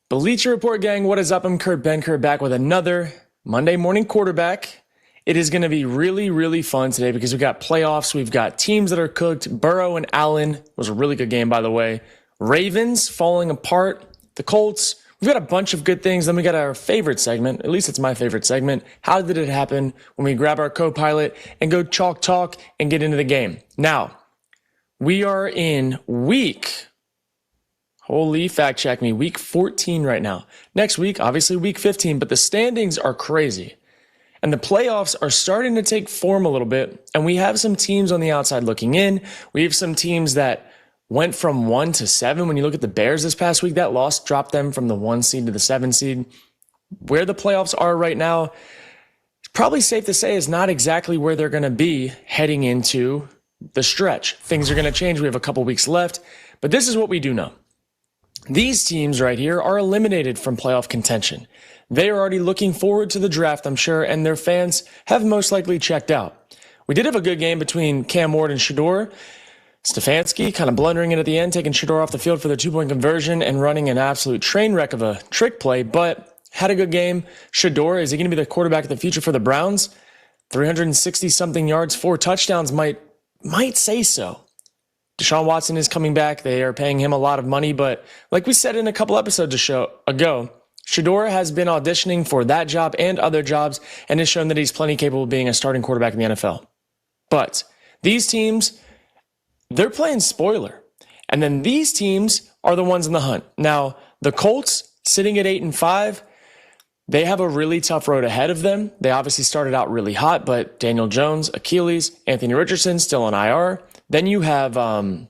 Bleacher Report gang, what is up? I'm Kurt Benkert back with another Monday morning quarterback. It is going to be really, really fun today because we've got playoffs. We've got teams that are cooked. Burrow and Allen was a really good game, by the way. Ravens falling apart. The Colts. We've got a bunch of good things. Then we got our favorite segment. At least it's my favorite segment. How did it happen? When we grab our co-pilot and go chalk talk and get into the game. Now, we are in fact check me, week 14 right now. Next week, obviously week 15, but the standings are crazy. And the playoffs are starting to take form a little bit. And we have some teams on the outside looking in. We have some teams that went from 1 to 7. When you look at the Bears this past week, that loss dropped them from the 1 seed to the 7 seed. Where the playoffs are right now, it's probably safe to say is not exactly where they're going to be heading into the stretch. Things are going to change. We have a couple weeks left. But this is what we do know. These teams right here are eliminated from playoff contention. They are already looking forward to the draft, I'm sure, and their fans have most likely checked out. We did have a good game between Cam Ward and Shedeur. Stefanski kind of blundering it at the end, taking Shedeur off the field for the 2-point conversion and running an absolute train wreck of a trick play, but had a good game. Shedeur, is he going to be the quarterback of the future for the Browns? 360-something yards, 4 touchdowns might say so. Deshaun Watson is coming back. They are paying him a lot of money, but like we said in a couple episodes ago, Shedeur has been auditioning for that job and other jobs and has shown that he's plenty capable of being a starting quarterback in the NFL. But these teams, they're playing spoiler. And then these teams are the ones in the hunt. Now, the Colts sitting at 8-5, they have a really tough road ahead of them. They obviously started out really hot, but Daniel Jones, Achilles, Anthony Richardson still on IR. Then you have the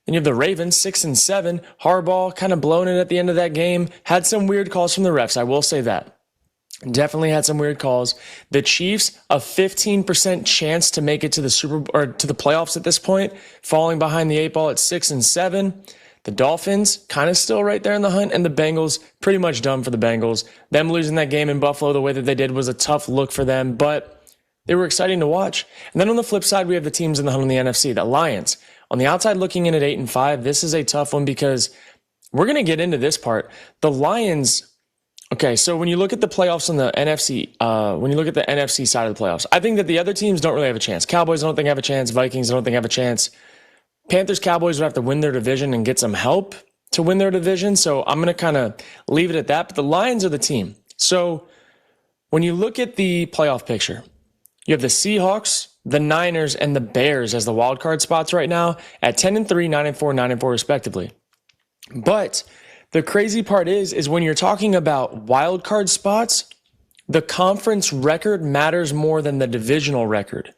Ravens 6-7. Harbaugh kind of blown it at the end of that game. Had some weird calls from the refs. I will say that. Definitely had some weird calls. The Chiefs, a 15% chance to make it to the to the playoffs at this point, falling behind the 8 ball at 6-7. The Dolphins kind of still right there in the hunt, and the Bengals pretty much done for the Bengals. Them losing that game in Buffalo the way that they did was a tough look for them, but they were exciting to watch. And then on the flip side, we have the teams in the hunt on the NFC, the Lions. On the outside looking in at 8-5, this is a tough one because we're going to get into this part. The Lions, okay, so when you look at the playoffs on the NFC, when you look at the NFC side of the playoffs, I think that the other teams don't really have a chance. Cowboys I don't think have a chance. Vikings I don't think have a chance. Panthers, Cowboys would have to win their division and get some help to win their division. So I'm going to kind of leave it at that. But the Lions are the team. So when you look at the playoff picture, you have the Seahawks, the Niners, and the Bears as the wild card spots right now at 10-3, 9-4, 9-4 respectively. But the crazy part is when you're talking about wild card spots, the conference record matters more than the divisional record.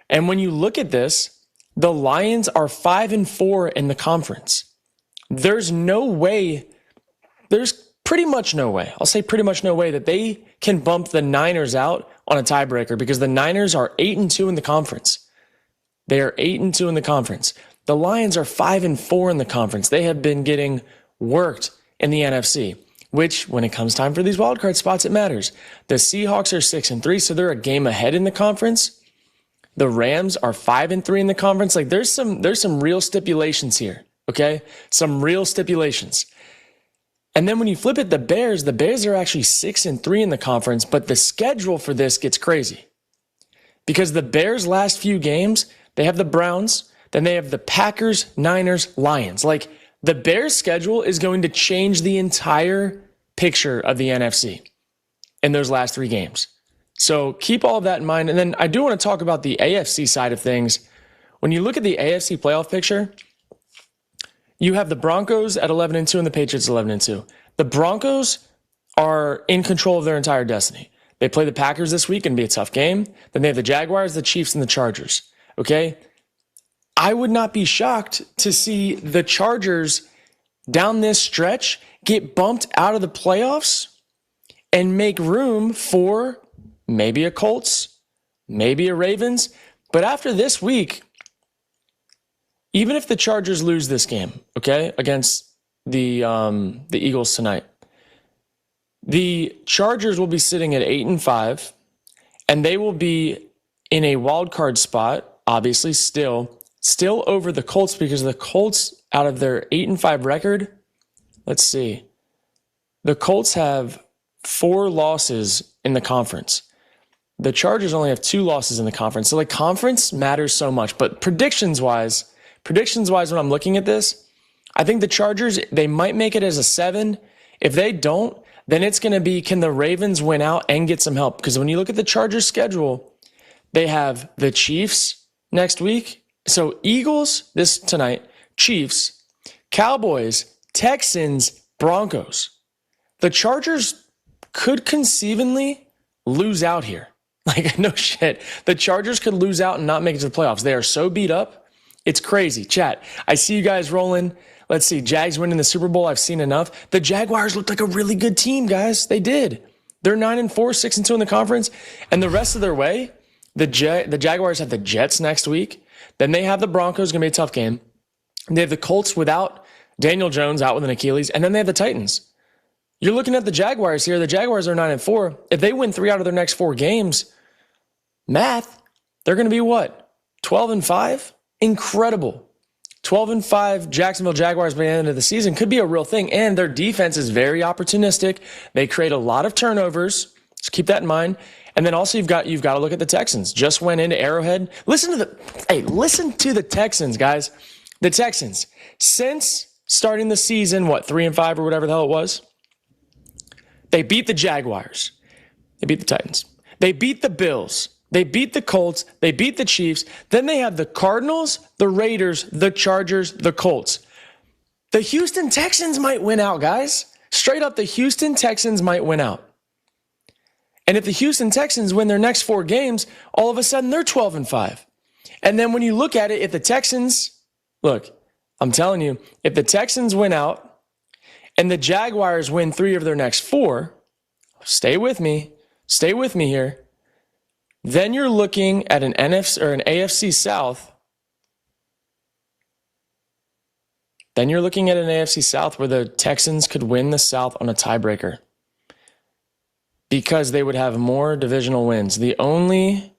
And when you look at this, the Lions are 5-4 in the conference. There's pretty much no way. I'll say pretty much no way that they can bump the Niners out on a tiebreaker because the Niners are 8-2 in the conference. They are 8-2 in the conference. The Lions are 5-4 in the conference. They have been getting worked in the NFC, which when it comes time for these wildcard spots, it matters. The Seahawks are 6-3, so they're a game ahead in the conference. The Rams are 5-3 in the conference. Like there's some real stipulations here. Okay. Some real stipulations. And then when you flip it, the Bears are actually 6-3 in the conference, but the schedule for this gets crazy. Because the Bears' last few games, they have the Browns, then they have the Packers, Niners, Lions. Like the Bears' schedule is going to change the entire picture of the NFC in those last 3 games. So keep all of that in mind. And then I do want to talk about the AFC side of things. When you look at the AFC playoff picture, you have the Broncos at 11-2 and the Patriots 11-2. The Broncos are in control of their entire destiny. They play the Packers this week and be a tough game. Then they have the Jaguars, the Chiefs, and the Chargers. Okay? I would not be shocked to see the Chargers down this stretch get bumped out of the playoffs and make room for maybe a Colts, maybe a Ravens. But after this week, even if the Chargers lose this game, okay, against the Eagles tonight, the Chargers will be sitting at 8-5, and they will be in a wild card spot, obviously still over the Colts because the Colts, out of their 8-5 record, let's see, The Colts have 4 losses in the conference. The Chargers only have 2 losses in the conference. So, like, conference matters so much. But predictions-wise, when I'm looking at this, I think the Chargers, they might make it as a 7. If they don't, then it's going to be, can the Ravens win out and get some help? Because when you look at the Chargers' schedule, they have the Chiefs next week. So Eagles tonight, Chiefs, Cowboys, Texans, Broncos. The Chargers could conceivably lose out here. Like, no shit. The Chargers could lose out and not make it to the playoffs. They are so beat up. It's crazy. Chat, I see you guys rolling. Let's see. Jags winning the Super Bowl. I've seen enough. The Jaguars looked like a really good team, guys. They did. They're 9-4, 6-2 in the conference. And the rest of their way, the Jaguars have the Jets next week. Then they have the Broncos, going to be a tough game. They have the Colts without Daniel Jones out with an Achilles. And then they have the Titans. You're looking at the Jaguars here. The Jaguars are 9-4. If they win 3 out of their next 4 games, math, they're going to be what? 12-5? Incredible. 12-5 Jacksonville Jaguars by the end of the season could be a real thing. And their defense is very opportunistic. They create a lot of turnovers. Just keep that in mind. And then also you've got to look at the Texans. Just went into Arrowhead. Listen to the Texans, guys. The Texans, since starting the season, 3-5 or whatever the hell it was, they beat the Jaguars. They beat the Titans. They beat the Bills. They beat the Colts. They beat the Chiefs. Then they have the Cardinals, the Raiders, the Chargers, the Colts. The Houston Texans might win out, guys. Straight up, the Houston Texans might win out. And if the Houston Texans win their next 4 games, all of a sudden they're 12-5. And then when you look at it, if the Texans, look, I'm telling you, if the Texans win out, and the Jaguars win 3 of their next 4, stay with me here. Then you're looking at an NFC or an AFC South. Then you're looking at an AFC South where the Texans could win the South on a tiebreaker because they would have more divisional wins. The only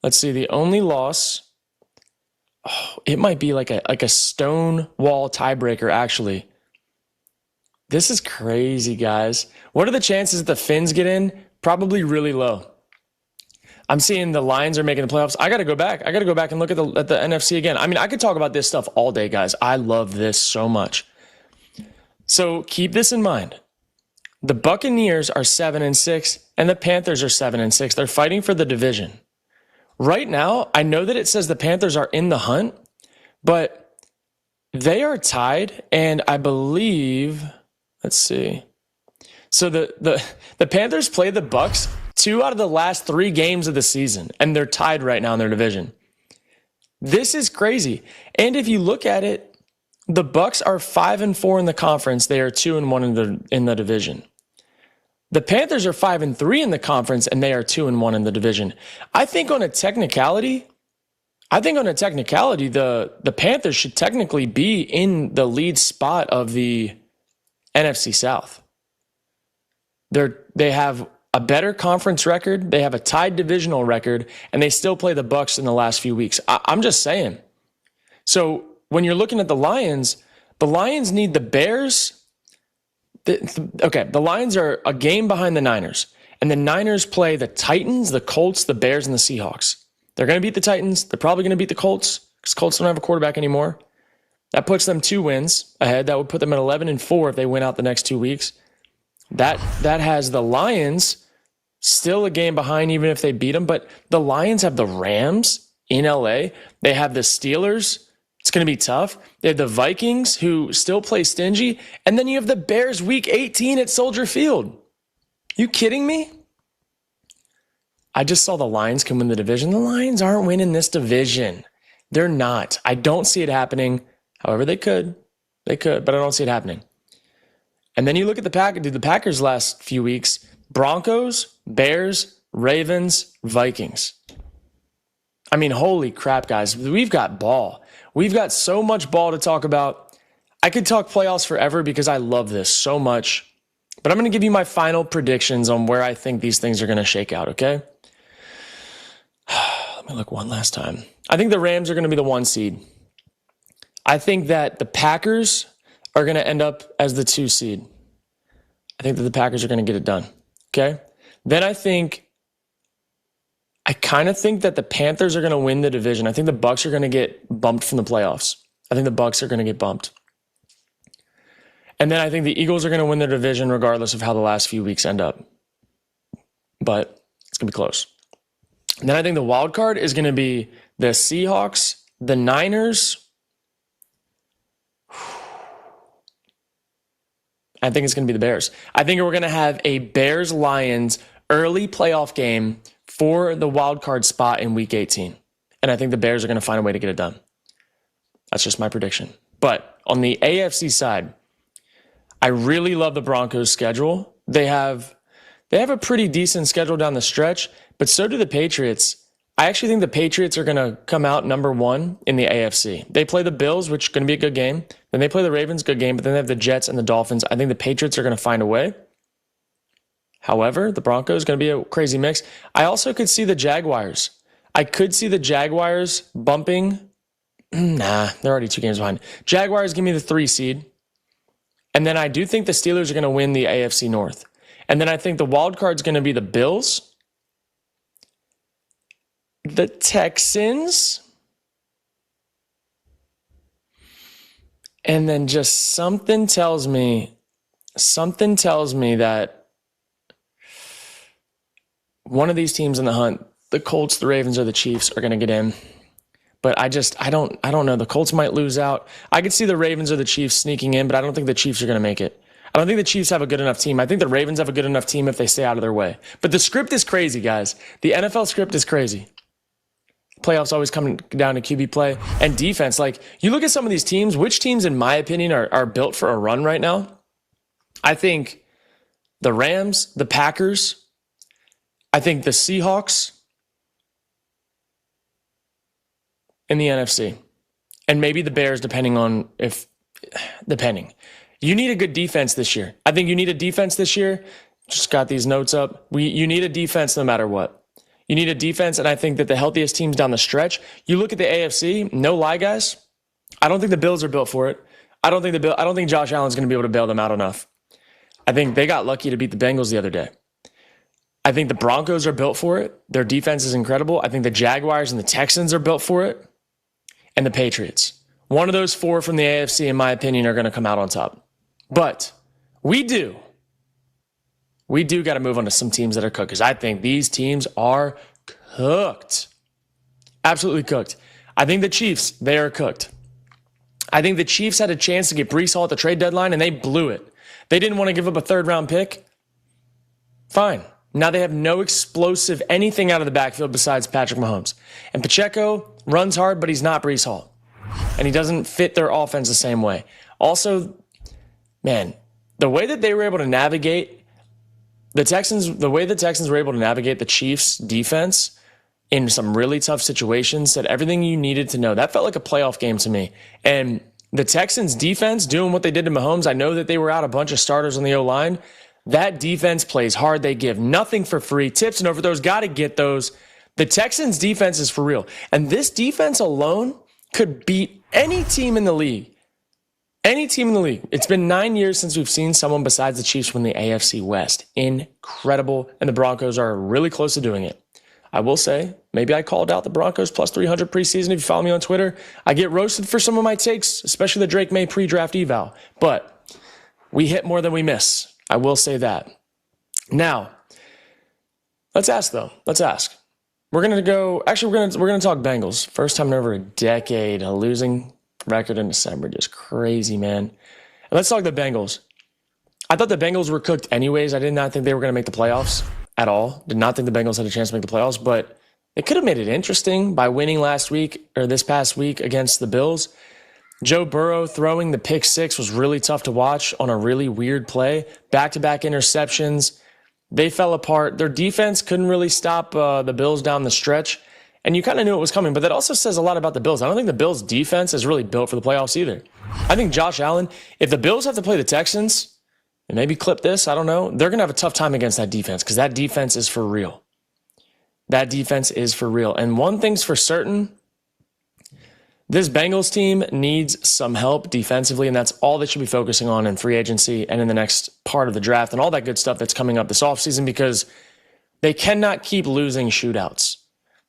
loss, it might be like a stone wall tiebreaker, actually. This is crazy, guys. What are the chances that the Finns get in? Probably really low. I'm seeing the Lions are making the playoffs. I got to go back. And look at the NFC again. I mean, I could talk about this stuff all day, guys. I love this so much. So keep this in mind. The Buccaneers are 7-6, and the Panthers are 7-6. They're fighting for the division. Right now, I know that it says the Panthers are in the hunt, but they are tied, and I believe... Let's see. So the Panthers play the Bucs 2 out of the last 3 games of the season, and they're tied right now in their division. This is crazy. And if you look at it, the Bucs are 5-4 in the conference. They are 2-1 in the division. The Panthers are 5-3 in the conference, and they are 2-1 in the division. I think on a technicality, the Panthers should technically be in the lead spot of the NFC South. They have a better conference record, they have a tied divisional record, and they still play the Bucs in the last few weeks. I'm just saying. So when you're looking at the Lions need the Bears. The Lions are a game behind the Niners, and the Niners play the Titans, the Colts, the Bears, and the Seahawks. They're going to beat the Titans. They're probably going to beat the Colts because Colts don't have a quarterback anymore. That puts them 2 wins ahead. That would put them at 11-4 if they win out the next 2 weeks. That has the Lions still a game behind even if they beat them. But the Lions have the Rams in LA. They have the Steelers. It's going to be tough. They have the Vikings who still play stingy. And then you have the Bears week 18 at Soldier Field. You kidding me? I just saw the Lions can win the division. The Lions aren't winning this division. They're not. I don't see it happening. However, they could, but I don't see it happening. And then you look at the Packers last few weeks: Broncos, Bears, Ravens, Vikings. I mean, holy crap, guys. We've got ball. We've got so much ball to talk about. I could talk playoffs forever because I love this so much. But I'm going to give you my final predictions on where I think these things are going to shake out, okay? Let me look one last time. I think the Rams are going to be the 1 seed. I think that the Packers are going to end up as the 2 seed. I think that the Packers are going to get it done. Okay. Then I kind of think that the Panthers are going to win the division. I think the Bucs are going to get bumped from the playoffs. I think the Bucs are going to get bumped. And then I think the Eagles are going to win their division regardless of how the last few weeks end up. But it's going to be close. And then I think the wild card is going to be the Seahawks, the Niners. I think it's going to be the Bears. I think we're going to have a Bears-Lions early playoff game for the wild card spot in Week 18. And I think the Bears are going to find a way to get it done. That's just my prediction. But on the AFC side, I really love the Broncos' schedule. They have a pretty decent schedule down the stretch, but so do the Patriots. I actually think the Patriots are going to come out number one in the AFC. They play the Bills, which is going to be a good game. Then they play the Ravens, good game, but then they have the Jets and the Dolphins. I think the Patriots are going to find a way. However, the Broncos is going to be a crazy mix. I also could see the Jaguars. I could see the Jaguars bumping. Nah, they're already 2 games behind. Jaguars give me the 3 seed. And then I do think the Steelers are going to win the AFC North. And then I think the wild card is going to be the Bills, the Texans, and then just something tells me that one of these teams in the hunt, the Colts, the Ravens, or the Chiefs, are going to get in. But I don't know. The Colts might lose out. I could see the Ravens or the Chiefs sneaking in, but I don't think the Chiefs are going to make it. I don't think the Chiefs have a good enough team. I think the Ravens have a good enough team if they stay out of their way. But the script is crazy, guys. The NFL script is crazy. Playoffs always come down to QB play and defense. Like, you look at some of these teams, which teams, in my opinion, are built for a run right now? I think the Rams, the Packers, I think the Seahawks in the NFC, and maybe the Bears, depending. You need a good defense this year. I think you need a defense this year. Just got these notes up. You need a defense no matter what. You need a defense, and I think that the healthiest teams down the stretch, you look at the AFC, no lie, guys, I don't think the Bills are built for it. I don't think Josh Allen's going to be able to bail them out enough. I think they got lucky to beat the Bengals the other day. I think the Broncos are built for it. Their defense is incredible. I think the Jaguars and the Texans are built for it. And the Patriots. One of those 4 from the AFC, in my opinion, are going to come out on top. But we do got to move on to some teams that are cooked, because I think these teams are cooked. Absolutely cooked. I think the Chiefs, they are cooked. I think the Chiefs had a chance to get Breece Hall at the trade deadline, and they blew it. They didn't want to give up a 3rd-round pick. Fine. Now they have no explosive anything out of the backfield besides Patrick Mahomes. And Pacheco runs hard, but he's not Breece Hall. And he doesn't fit their offense the same way. Also, man, the way that they were able to navigate the Texans were able to navigate the Chiefs' defense in some really tough situations, said everything you needed to know. That felt like a playoff game to me. And the Texans' defense doing what they did to Mahomes, I know that they were out a bunch of starters on the O-line. That defense plays hard. They give nothing for free. Tips and overthrows, got to get those. The Texans' defense is for real. And this defense alone could beat any team in the league. Any team in the league. It's been 9 years since we've seen someone besides the Chiefs win the AFC West. Incredible. And the Broncos are really close to doing it. I will say, maybe I called out the Broncos plus 300 preseason. If you follow me on Twitter, I get roasted for some of my takes, especially the Drake May pre-draft eval. But we hit more than we miss. I will say that. Now, let's ask though. Let's ask. We're going to talk Bengals. First time in over a decade, a losing record in December. Just crazy, man. And let's talk the Bengals. I thought the Bengals were cooked anyways. I did not think they were going to make the playoffs at all. Did not think the Bengals had a chance to make the playoffs, but they could have made it interesting by winning this past week against the Bills. Joe Burrow throwing the pick 6 was really tough to watch on a really weird play. Back-to-back interceptions. They fell apart. Their defense couldn't really stop the Bills down the stretch. And you kind of knew it was coming, but that also says a lot about the Bills. I don't think the Bills' defense is really built for the playoffs either. I think Josh Allen, if the Bills have to play the Texans, and maybe clip this, I don't know, they're going to have a tough time against that defense because that defense is for real. That defense is for real. And one thing's for certain, this Bengals team needs some help defensively, and that's all they should be focusing on in free agency and in the next part part of the draft and all that good stuff that's coming up this offseason, because they cannot keep losing shootouts.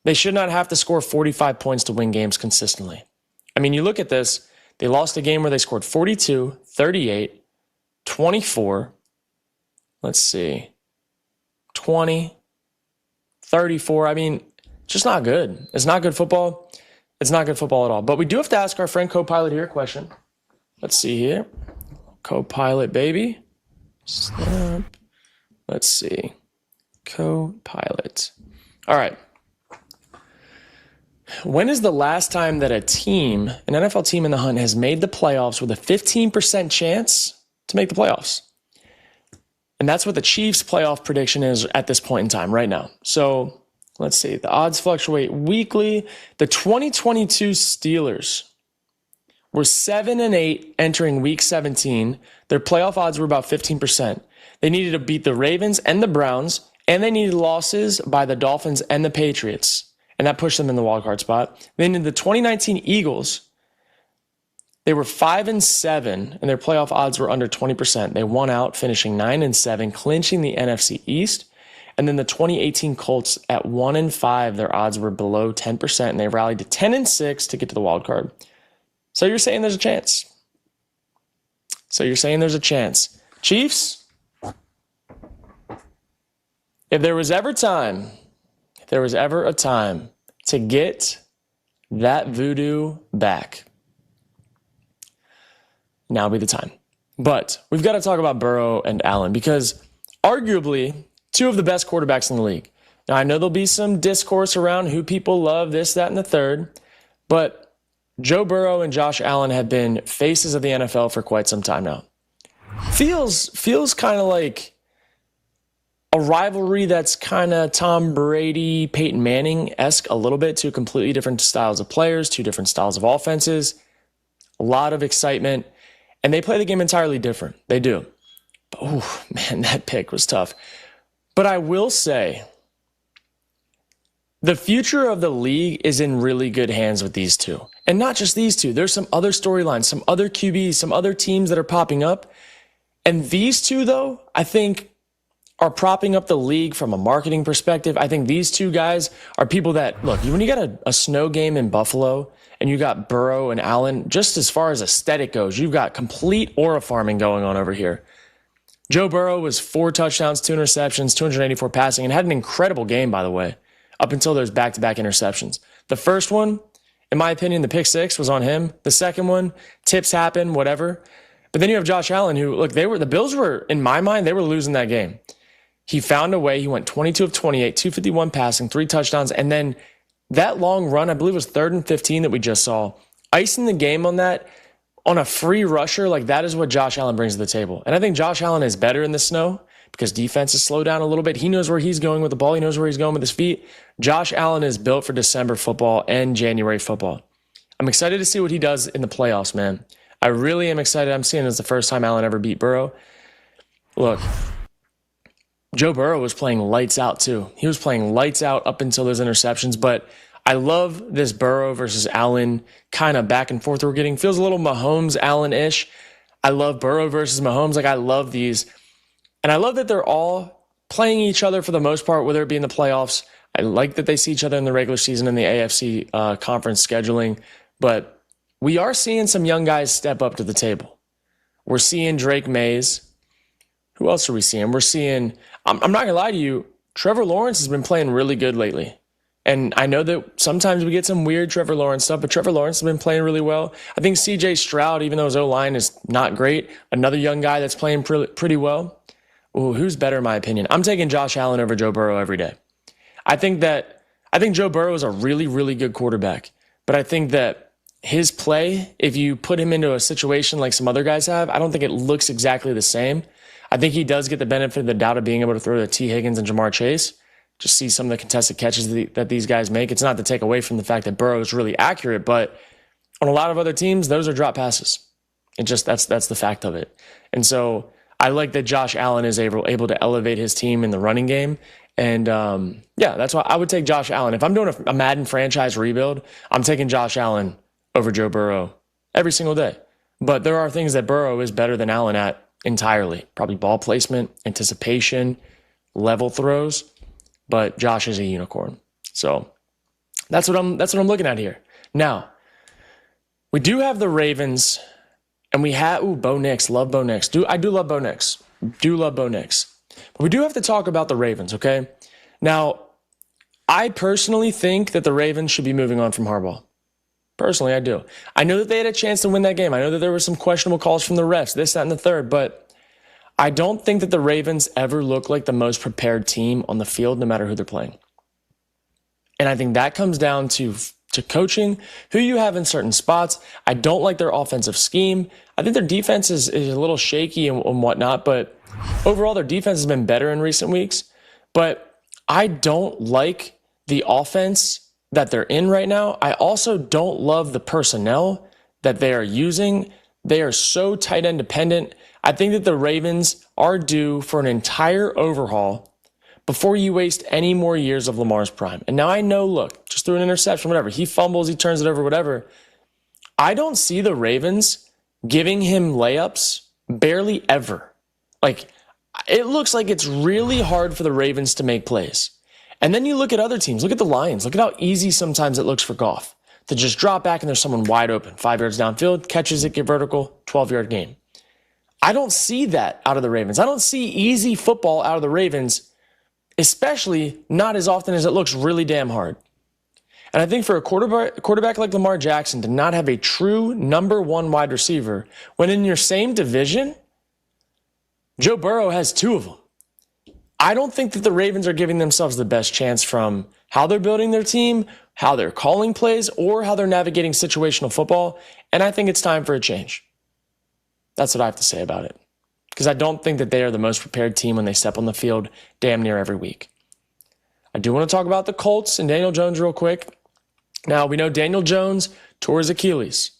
They should not have to score 45 points to win games consistently. I mean, you look at this, they lost a game where they scored 42, 38, 24, 20, 34. I mean, just not good. It's not good football. It's not good football at all. But we do have to ask our friend co-pilot here a question. Let's see here. Co-pilot, baby. Snap. Let's see. Co-pilot. All right. When is the last time that an NFL team in the hunt, has made the playoffs with a 15% chance to make the playoffs? And that's what the Chiefs' playoff prediction is at this point in time right now. So let's see. The odds fluctuate weekly. The 2022 Steelers were 7-8 entering week 17. Their playoff odds were about 15%. They needed to beat the Ravens and the Browns, and they needed losses by the Dolphins and the Patriots. And that pushed them in the wildcard spot. Then in the 2019 Eagles, they were 5-7, and their playoff odds were under 20%. They won out, finishing 9-7, clinching the NFC East. And then the 2018 Colts at 1-5, their odds were below 10%, and they rallied to 10-6 to get to the wildcard. So you're saying there's a chance. Chiefs, if there was ever a time to get that voodoo back, now be the time. But we've got to talk about Burrow and Allen, because arguably two of the best quarterbacks in the league. Now, I know there'll be some discourse around who people love, this, that, and the third, but Joe Burrow and Josh Allen have been faces of the NFL for quite some time now. Feels kind of like a rivalry that's kind of Tom Brady, Peyton Manning-esque a little bit, two completely different styles of players, two different styles of offenses, a lot of excitement, and they play the game entirely different. They do. But, oh, man, that pick was tough. But I will say, the future of the league is in really good hands with these two. And not just these two. There's some other storylines, some other QBs, some other teams that are popping up. And these two, though, I think are propping up the league from a marketing perspective. I think these two guys are people that, look, when you got a snow game in Buffalo and you got Burrow and Allen, just as far as aesthetic goes, you've got complete aura farming going on over here. Joe Burrow was 4 touchdowns, 2 interceptions, 284 passing, and had an incredible game, by the way, up until those back-to-back interceptions. The first one, in my opinion, the pick 6 was on him. The second one, tips happen, whatever. But then you have Josh Allen, who, look, the Bills were, in my mind, they were losing that game. He found a way. He went 22 of 28, 251 passing, 3 touchdowns. And then that long run, I believe it was 3rd and 15 that we just saw, icing the game on that, on a free rusher, like that is what Josh Allen brings to the table. And I think Josh Allen is better in the snow because defenses slow down a little bit. He knows where he's going with the ball. He knows where he's going with his feet. Josh Allen is built for December football and January football. I'm excited to see what he does in the playoffs, man. I really am excited. I'm seeing it as the first time Allen ever beat Burrow. Look, Joe Burrow was playing lights out too. He was playing lights out up until those interceptions, but I love this Burrow versus Allen kind of back and forth we're getting. Feels a little Mahomes-Allen-ish. I love Burrow versus Mahomes. Like, I love these. And I love that they're all playing each other for the most part, whether it be in the playoffs. I like that they see each other in the regular season in the AFC conference scheduling. But we are seeing some young guys step up to the table. We're seeing Drake Mays. Who else are we seeing? We're seeing, I'm not going to lie to you, Trevor Lawrence has been playing really good lately. And I know that sometimes we get some weird Trevor Lawrence stuff, but Trevor Lawrence has been playing really well. I think C.J. Stroud, even though his O-line is not great, another young guy that's playing pretty well. Ooh, who's better in my opinion? I'm taking Josh Allen over Joe Burrow every day. I think Joe Burrow is a really, really good quarterback. But I think that his play, if you put him into a situation like some other guys have, I don't think it looks exactly the same. I think he does get the benefit of the doubt of being able to throw to T. Higgins and Jamar Chase. Just see some of the contested catches that these guys make. It's not to take away from the fact that Burrow is really accurate, but on a lot of other teams, those are drop passes. That's the fact of it. And so I like that Josh Allen is able to elevate his team in the running game. And that's why I would take Josh Allen. If I'm doing a Madden franchise rebuild, I'm taking Josh Allen over Joe Burrow every single day. But there are things that Burrow is better than Allen at entirely. Probably ball placement, anticipation, level throws, but Josh is a unicorn. So that's what I'm looking at here. Now, we do have the Ravens, and we have Bo Nix. Love Bo Nix. I do love Bo Nix. But we do have to talk about the Ravens, okay? Now, I personally think that the Ravens should be moving on from Harbaugh. Personally, I do. I know that they had a chance to win that game. I know that there were some questionable calls from the refs, this, that, and the third, but I don't think that the Ravens ever look like the most prepared team on the field, no matter who they're playing. And I think that comes down to coaching, who you have in certain spots. I don't like their offensive scheme. I think their defense is a little shaky and whatnot, but overall their defense has been better in recent weeks. But I don't like the offense that they're in right now. I also don't love the personnel that they are using. They are so tight end dependent. I think that the Ravens are due for an entire overhaul before you waste any more years of Lamar's prime. And now I know, look, just threw an interception, whatever. He fumbles, he turns it over, whatever. I don't see the Ravens giving him layups barely ever. Like, it looks like it's really hard for the Ravens to make plays. And then you look at other teams. Look at the Lions. Look at how easy sometimes it looks for Goff to just drop back and there's someone wide open, 5 yards downfield, catches it, get vertical, 12-yard game. I don't see that out of the Ravens. I don't see easy football out of the Ravens, especially not as often as it looks really damn hard. And I think for a quarterback like Lamar Jackson to not have a true number one wide receiver, when in your same division, Joe Burrow has 2 of them. I don't think that the Ravens are giving themselves the best chance from how they're building their team, how they're calling plays, or how they're navigating situational football. And I think it's time for a change. That's what I have to say about it. Because I don't think that they are the most prepared team when they step on the field damn near every week. I do want to talk about the Colts and Daniel Jones real quick. Now, we know Daniel Jones tore his Achilles.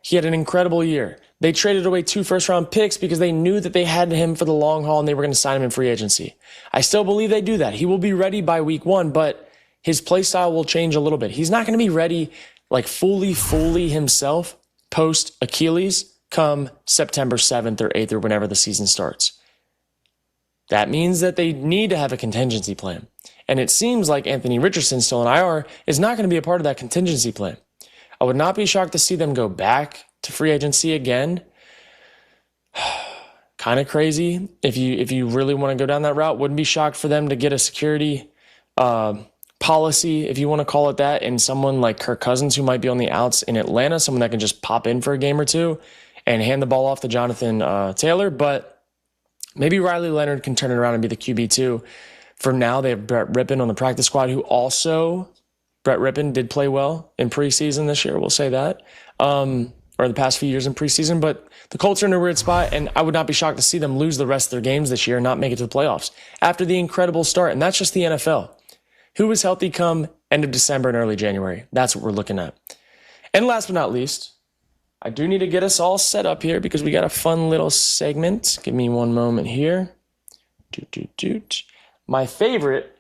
He had an incredible year. They traded away 2 first-round picks because they knew that they had him for the long haul and they were going to sign him in free agency. I still believe they do that. He will be ready by week 1, but his play style will change a little bit. He's not going to be ready like fully himself post-Achilles come September 7th or 8th or whenever the season starts. That means that they need to have a contingency plan. And it seems like Anthony Richardson, still in IR, is not going to be a part of that contingency plan. I would not be shocked to see them go back to free agency again. Kind of crazy. If you really want to go down that route, wouldn't be shocked for them to get a security policy, if you want to call it that, and someone like Kirk Cousins who might be on the outs in Atlanta, someone that can just pop in for a game or two and hand the ball off to Jonathan Taylor. But maybe Riley Leonard can turn it around and be the QB2. For now, they have Brett Rippon on the practice squad, who also, Brett Rippon did play well in preseason this year, we'll say that, or the past few years in preseason. But the Colts are in a weird spot, and I would not be shocked to see them lose the rest of their games this year and not make it to the playoffs after the incredible start. And that's just the NFL. Who is healthy come end of December and early January? That's what we're looking at. And last but not least, I do need to get us all set up here because we got a fun little segment. Give me one moment here. My favorite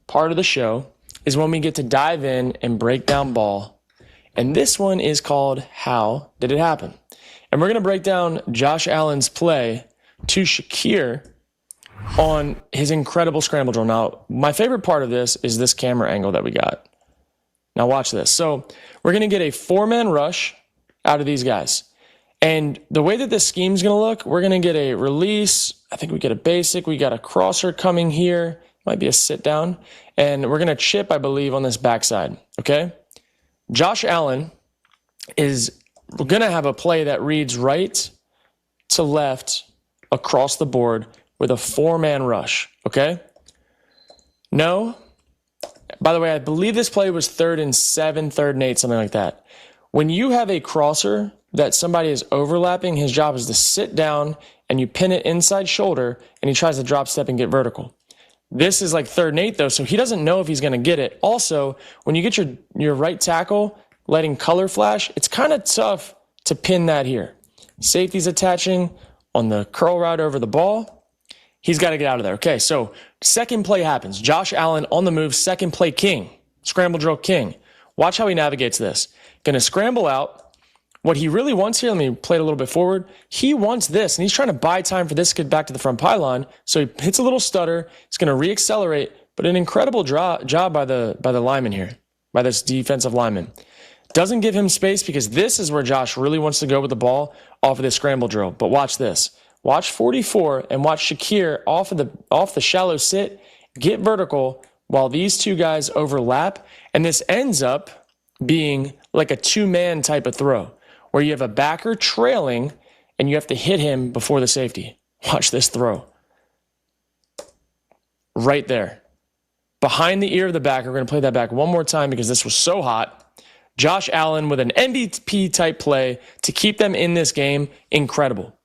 part of the show is when we get to dive in and break down ball. And this one is called How Did It Happen? And we're going to break down Josh Allen's play to Shakir on his incredible scramble drill. Now, my favorite part of this is this camera angle that we got. Now watch this. So we're going to get a 4-man rush out of these guys. And the way that this scheme is going to look, we're going to get a release. I think we get a basic. We got a crosser coming here. Might be a sit down. And we're going to chip, I believe, on this backside. Okay? Josh Allen is going to have a play that reads right to left across the board with a 4-man rush. Okay? No. By the way, I believe this play was 3rd and 7, 3rd and 8, something like that. When you have a crosser that somebody is overlapping, his job is to sit down and you pin it inside shoulder and he tries to drop step and get vertical. This is like 3rd and 8 though, so he doesn't know if he's going to get it. Also, when you get your right tackle letting color flash, it's kind of tough to pin that here. Safety's attaching on the curl route over the ball. He's got to get out of there. Okay, so second play happens. Josh Allen on the move, second play king. Scramble drill king. Watch how he navigates this. Going to scramble out, what he really wants here, let me play it a little bit forward. He wants this, and he's trying to buy time for this to get back to the front pylon. So he hits a little stutter. He's going to re-accelerate, but an incredible job by the lineman here, by this defensive lineman. Doesn't give him space because this is where Josh really wants to go with the ball off of this scramble drill. But watch this. Watch 44 and watch Shakir off the shallow sit, get vertical while these two guys overlap. And this ends up being like a two-man type of throw where you have a backer trailing and you have to hit him before the safety. Watch this throw. Right there. Behind the ear of the backer. We're going to play that back one more time because this was so hot. Josh Allen with an MVP type play to keep them in this game. Incredible.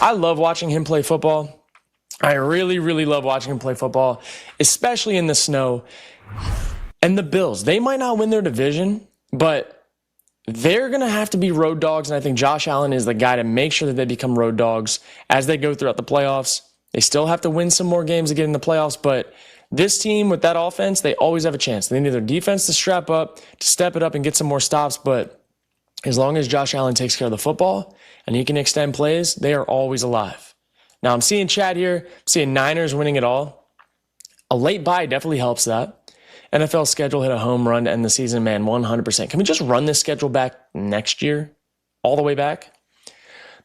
I love watching him play football. I really, really love watching him play football, especially in the snow. And the Bills, they might not win their division, but they're going to have to be road dogs, and I think Josh Allen is the guy to make sure that they become road dogs as they go throughout the playoffs. They still have to win some more games to get in the playoffs, but this team with that offense, they always have a chance. They need their defense to strap up, to step it up and get some more stops, but as long as Josh Allen takes care of the football and he can extend plays, they are always alive. Now, I'm seeing Chad here, I'm seeing Niners winning it all. A late bye definitely helps that. NFL schedule hit a home run to end the season, man, 100%. Can we just run this schedule back next year? All the way back?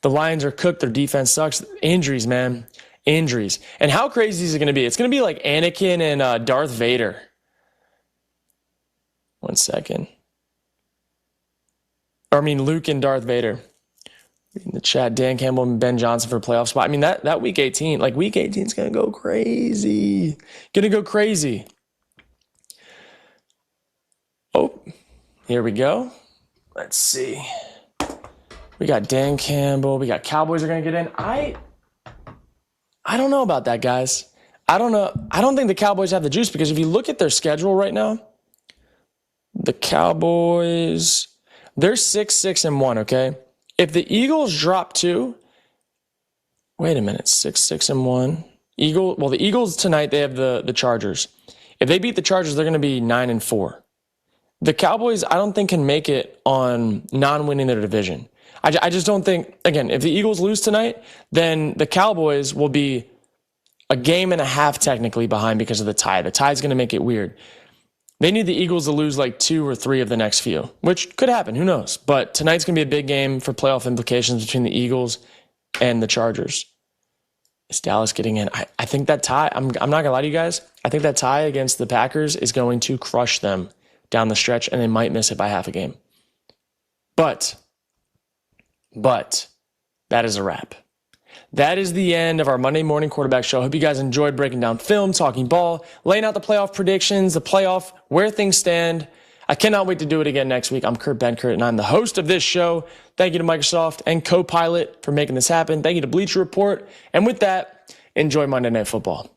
The Lions are cooked. Their defense sucks. Injuries, man. Injuries. And how crazy is it going to be? It's going to be like Anakin and Darth Vader. 1 second. Luke and Darth Vader. In the chat, Dan Campbell and Ben Johnson for a playoff spot. I mean, that week 18, week 18 is going to go crazy. Going to go crazy. Oh, here we go. Let's see. We got Dan Campbell. We got Cowboys are going to get in. I don't know about that, guys. I don't know. I don't think the Cowboys have the juice because if you look at their schedule right now, the Cowboys, they're 6-6-1, okay? If the Eagles drop 2, wait a minute, 6-6-1. The Eagles tonight, they have the Chargers. If they beat the Chargers, they're going to be 9-4. The Cowboys, I don't think, can make it on non-winning their division. I just don't think, again, if the Eagles lose tonight, then the Cowboys will be a game and a half technically behind because of the tie. The tie's going to make it weird. They need the Eagles to lose 2 or 3 of the next few, which could happen. Who knows? But tonight's going to be a big game for playoff implications between the Eagles and the Chargers. Is Dallas getting in? I think that tie, I'm not going to lie to you guys, I think that tie against the Packers is going to crush them down the stretch, and they might miss it by half a game. But that is a wrap. That is the end of our Monday morning quarterback show. I hope you guys enjoyed breaking down film, talking ball, laying out the playoff predictions, the playoff, where things stand. I cannot wait to do it again next week. I'm Kurt Benkert, and I'm the host of this show. Thank you to Microsoft and Copilot for making this happen. Thank you to Bleacher Report. And with that, enjoy Monday Night Football.